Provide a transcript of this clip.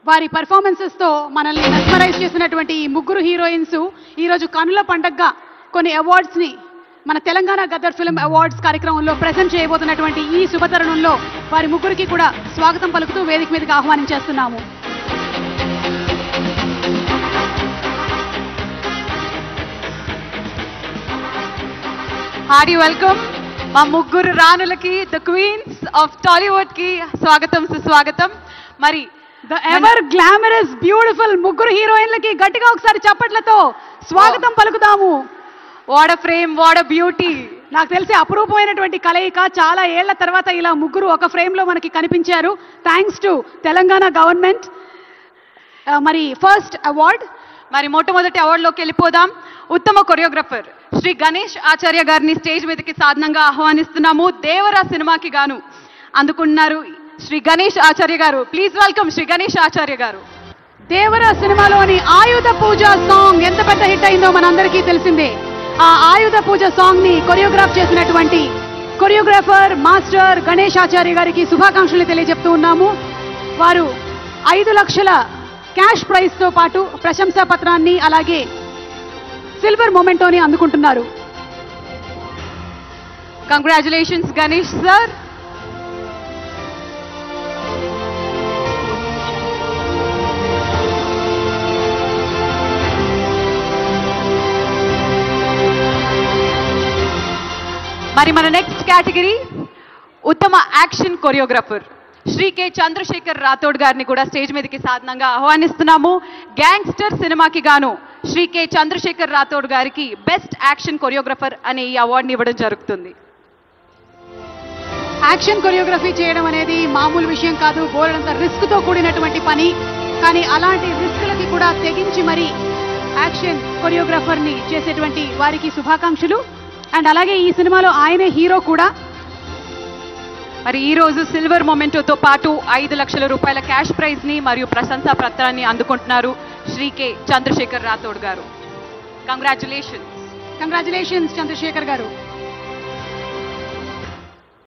వారి పర్ఫార్మెన్సెస్ తో మనల్ని మెస్మరైజ్ చేసినటువంటి ఈ ముగ్గురు హీరోయిన్స్ ఈ రోజు కనుల పండగగా కొన్ని అవార్డ్స్ ని మన తెలంగాణ గదర్ ఫిల్మ్ అవార్డ్స్ కార్యక్రమంలో ప్రెజెంట్ చేయబోతున్నటువంటి ఈ శుభతరుణంలో వారి ముగ్గురికి కూడా స్వాగతం పలుకుతూ వేదిక మీదకి ఆహ్వానించేస్తున్నాము. హార్డీ వెల్కమ్ మా ముగ్గురు రాణులకి, ద క్వీన్స్ ఆఫ్ టాలీవుడ్ కి స్వాగతం, సుస్వాగతం. మరి ద ఎవర్ గ్లామరస్ బ్యూటిఫుల్ ముగ్గురు హీరోయిన్లకి గట్టిగా ఒకసారి చప్పట్లతో స్వాగతం పలుకుదాము. What a frame, what a beauty. నాకు తెలిసి అపురూపమైనటువంటి కలయిక. చాలా ఏళ్ల తర్వాత ఇలా ముగ్గురు ఒక ఫ్రేమ్ లో మనకి కనిపించారు. Thanks to Telangana government. మరి ఫస్ట్ అవార్డ్, మరి మొట్టమొదటి అవార్డులోకి వెళ్ళిపోదాం. ఉత్తమ కొరియోగ్రఫర్ శ్రీ గణేష్ ఆచార్య గారిని స్టేజ్ మీదకి సాధనంగా ఆహ్వానిస్తున్నాము. దేవరా సినిమాకి గాను అందుకున్నారు శ్రీ గణేష్ ఆచార్య గారు. ప్లీజ్ వెల్కమ్ శ్రీ గణేష్ ఆచార్య గారు. దేవరా సినిమాలోని ఆయుధ పూజ సాంగ్ ఎంత పెద్ద హిట్ అయిందో మనందరికీ తెలిసిందే. ఆ ఆయుధ పూజ సాంగ్ ని కొరియోగ్రాఫ్ చేసినటువంటి కొరియోగ్రాఫర్ మాస్టర్ గణేష్ ఆచార్య గారికి శుభాకాంక్షలు తెలియజెప్తూ ఉన్నాము. వారు 5 లక్షల క్యాష్ ప్రైజ్ తో పాటు ప్రశంసా పత్రాన్ని అలాగే సిల్వర్ మొమెంటోని అందుకుంటున్నారు. Congratulations Ganesh sir. మరి మన నెక్స్ట్ కేటగిరీ ఉత్తమ action choreographer Shri K Chandrashekar Rathod గారిని కూడా స్టేజ్ మీదకి సాధనంగా ఆహ్వానిస్తున్నాము. గ్యాంగ్స్టర్ సినిమాకి గాను శ్రీ కె చంద్రశేఖర్ రాథోడ్ గారికి బెస్ట్ యాక్షన్ కొరియోగ్రాఫర్ అనే ఈ అవార్డుని ఇవ్వడం జరుగుతుంది. యాక్షన్ కొరియోగ్రఫీ చేయడం అనేది మామూలు విషయం కాదు, బోలెడంత రిస్క్ తో కూడినటువంటి పని. కానీ అలాంటి రిస్క్లకి కూడా తెగించి మరి యాక్షన్ కొరియోగ్రాఫర్ ని చేసేటువంటి వారికి శుభాకాంక్షలు. అండ్ అలాగే ఈ సినిమాలో ఆయనే హీరో కూడా. మరి ఈ రోజు సిల్వర్ మొమెంటోతో పాటు 5 లక్షల రూపాయల క్యాష్ ప్రైజ్ ని మరియు ప్రశంసా పత్రాన్ని అందుకుంటున్నారు శ్రీ కె చంద్రశేఖర్ రాథోడ్ గారు. కంగ్రాచులేషన్స్. కంగ్రాచులేషన్స్ చంద్రశేఖర్ గారు.